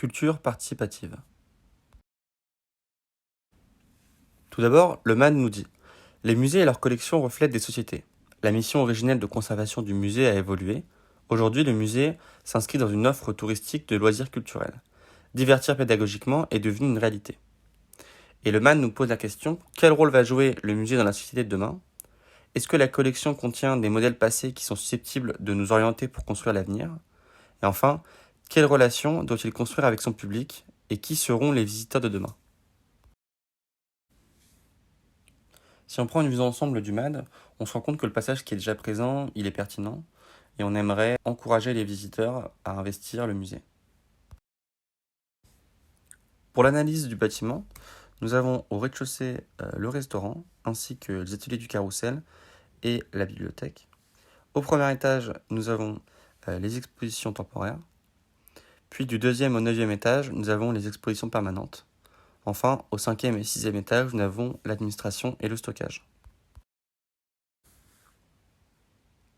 Culture participative. Tout d'abord, le MAD nous dit « Les musées et leurs collections reflètent des sociétés. La mission originelle de conservation du musée a évolué. Aujourd'hui, le musée s'inscrit dans une offre touristique de loisirs culturels. Divertir pédagogiquement est devenu une réalité. » Et le MAD nous pose la question « Quel rôle va jouer le musée dans la société de demain ? Est-ce que la collection contient des modèles passés qui sont susceptibles de nous orienter pour construire l'avenir ? Et enfin, quelle relation doit-il construire avec son public et qui seront les visiteurs de demain ? Si on prend une vision ensemble du MAD, on se rend compte que le passage qui est déjà présent, il est pertinent et on aimerait encourager les visiteurs à investir le musée. Pour l'analyse du bâtiment, nous avons au rez-de-chaussée le restaurant ainsi que les ateliers du carrousel et la bibliothèque. Au premier étage, nous avons les expositions temporaires. Puis du 2e au 9e étage, nous avons les expositions permanentes. Enfin, au 5e et 6e étage, nous avons l'administration et le stockage.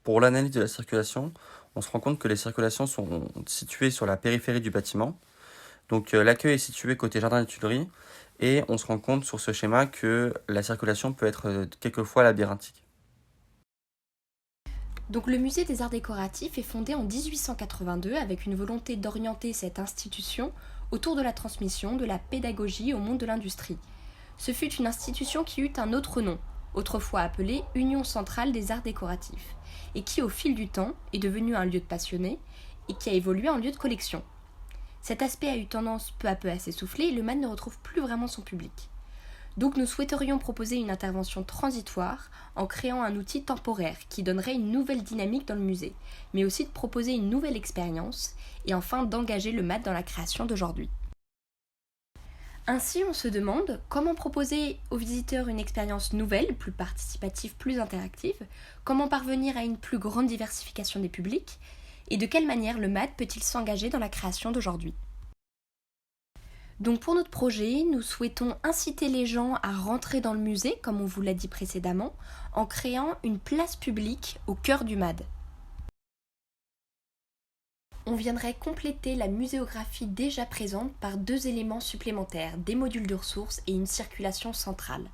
Pour l'analyse de la circulation, on se rend compte que les circulations sont situées sur la périphérie du bâtiment. Donc l'accueil est situé côté jardin des Tuileries et on se rend compte sur ce schéma que la circulation peut être quelquefois labyrinthique. Donc le musée des arts décoratifs est fondé en 1882 avec une volonté d'orienter cette institution autour de la transmission de la pédagogie au monde de l'industrie. Ce fut une institution qui eut un autre nom, autrefois appelée Union centrale des arts décoratifs, et qui au fil du temps est devenu un lieu de passionnés et qui a évolué en lieu de collection. Cet aspect a eu tendance peu à peu à s'essouffler et le MAD ne retrouve plus vraiment son public. Donc nous souhaiterions proposer une intervention transitoire en créant un outil temporaire qui donnerait une nouvelle dynamique dans le musée, mais aussi de proposer une nouvelle expérience et enfin d'engager le MAD dans la création d'aujourd'hui. Ainsi, on se demande comment proposer aux visiteurs une expérience nouvelle, plus participative, plus interactive, comment parvenir à une plus grande diversification des publics et de quelle manière le MAD peut-il s'engager dans la création d'aujourd'hui. Donc pour notre projet, nous souhaitons inciter les gens à rentrer dans le musée, comme on vous l'a dit précédemment, en créant une place publique au cœur du MAD. On viendrait compléter la muséographie déjà présente par 2 éléments supplémentaires, des modules de ressources et une circulation centrale.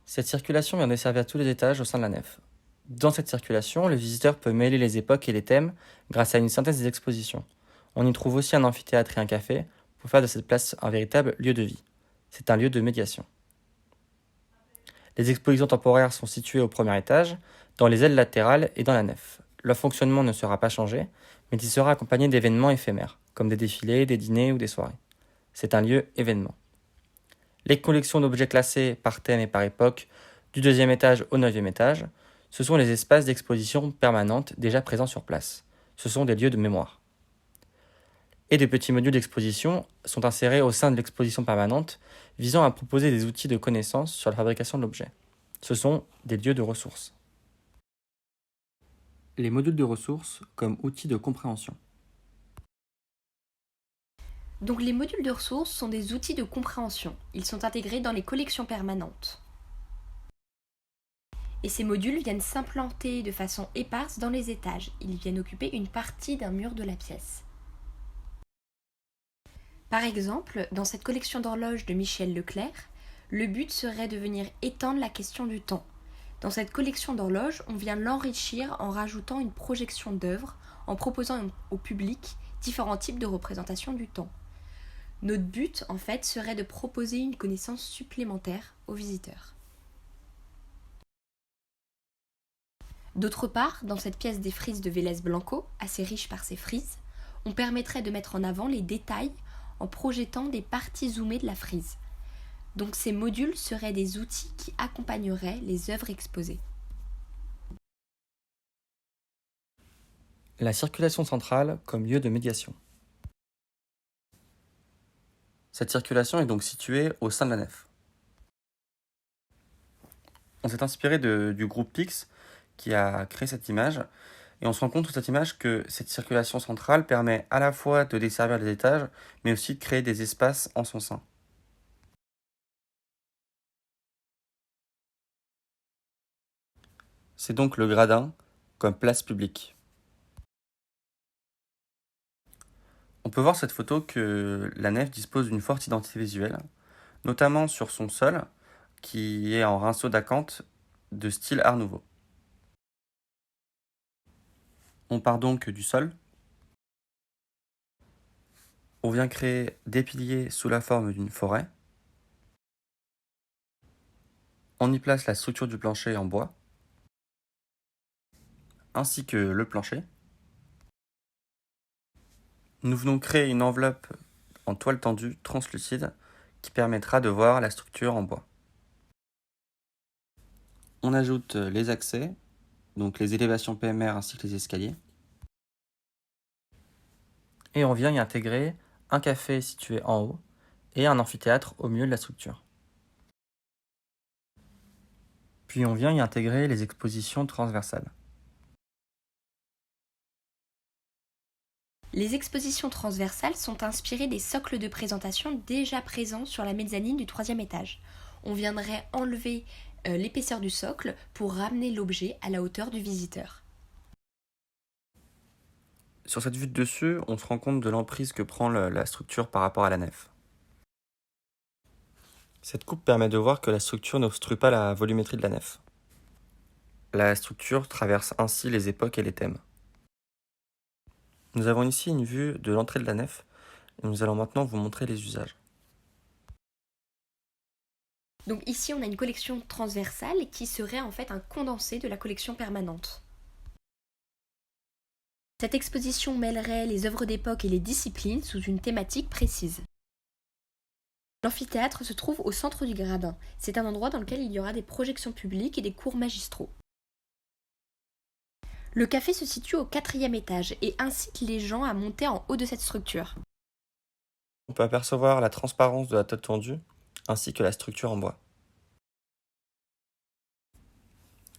Cette circulation vient desservir tous les étages au sein de la nef. Dans cette circulation, le visiteur peut mêler les époques et les thèmes grâce à une synthèse des expositions. On y trouve aussi un amphithéâtre et un café pour faire de cette place un véritable lieu de vie. C'est un lieu de médiation. Les expositions temporaires sont situées au premier étage, dans les ailes latérales et dans la nef. Leur fonctionnement ne sera pas changé, mais il sera accompagné d'événements éphémères, comme des défilés, des dîners ou des soirées. C'est un lieu événement. Les collections d'objets classés par thème et par époque, du 2e étage au 9e étage, ce sont les espaces d'exposition permanentes déjà présents sur place. Ce sont des lieux de mémoire. Et des petits modules d'exposition sont insérés au sein de l'exposition permanente, visant à proposer des outils de connaissance sur la fabrication de l'objet. Ce sont des lieux de ressources. Les modules de ressources comme outils de compréhension. Donc les modules de ressources sont des outils de compréhension. Ils sont intégrés dans les collections permanentes. Et ces modules viennent s'implanter de façon éparse dans les étages. Ils viennent occuper une partie d'un mur de la pièce. Par exemple, dans cette collection d'horloges de Michel Leclerc, le but serait de venir étendre la question du temps. Dans cette collection d'horloges, on vient l'enrichir en rajoutant une projection d'œuvres, en proposant au public différents types de représentations du temps. Notre but, en fait, serait de proposer une connaissance supplémentaire aux visiteurs. D'autre part, dans cette pièce des frises de Vélez Blanco, assez riche par ses frises, on permettrait de mettre en avant les détails en projetant des parties zoomées de la frise. Donc ces modules seraient des outils qui accompagneraient les œuvres exposées. La circulation centrale comme lieu de médiation. Cette circulation est donc située au sein de la nef. On s'est inspiré du groupe Pix qui a créé cette image et on se rend compte sur cette image que cette circulation centrale permet à la fois de desservir les étages mais aussi de créer des espaces en son sein. C'est donc le gradin comme place publique. On peut voir cette photo que la nef dispose d'une forte identité visuelle, notamment sur son sol, qui est en rinceaux d'acanthe de style Art Nouveau. On part donc du sol. On vient créer des piliers sous la forme d'une forêt. On y place la structure du plancher en bois, ainsi que le plancher. Nous venons créer une enveloppe en toile tendue translucide qui permettra de voir la structure en bois. On ajoute les accès, donc les élévations PMR ainsi que les escaliers. Et on vient y intégrer un café situé en haut et un amphithéâtre au milieu de la structure. Puis on vient y intégrer les expositions transversales. Les expositions transversales sont inspirées des socles de présentation déjà présents sur la mezzanine du 3e étage. On viendrait enlever l'épaisseur du socle pour ramener l'objet à la hauteur du visiteur. Sur cette vue de dessus, on se rend compte de l'emprise que prend la structure par rapport à la nef. Cette coupe permet de voir que la structure n'obstrue pas la volumétrie de la nef. La structure traverse ainsi les époques et les thèmes. Nous avons ici une vue de l'entrée de la nef et nous allons maintenant vous montrer les usages. Donc ici, on a une collection transversale qui serait en fait un condensé de la collection permanente. Cette exposition mêlerait les œuvres d'époque et les disciplines sous une thématique précise. L'amphithéâtre se trouve au centre du gradin. C'est un endroit dans lequel il y aura des projections publiques et des cours magistraux. Le café se situe au 4e étage et incite les gens à monter en haut de cette structure. On peut apercevoir la transparence de la tôle tendue ainsi que la structure en bois.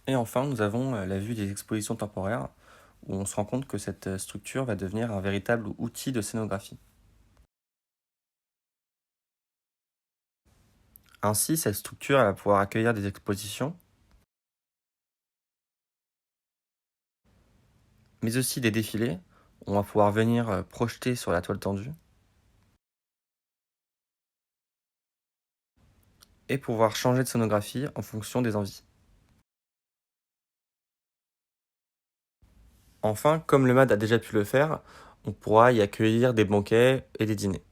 Et enfin, nous avons la vue des expositions temporaires où on se rend compte que cette structure va devenir un véritable outil de scénographie. Ainsi, cette structure va pouvoir accueillir des expositions, mais aussi des défilés. On va pouvoir venir projeter sur la toile tendue et pouvoir changer de scénographie en fonction des envies. Enfin, comme le MAD a déjà pu le faire, on pourra y accueillir des banquets et des dîners.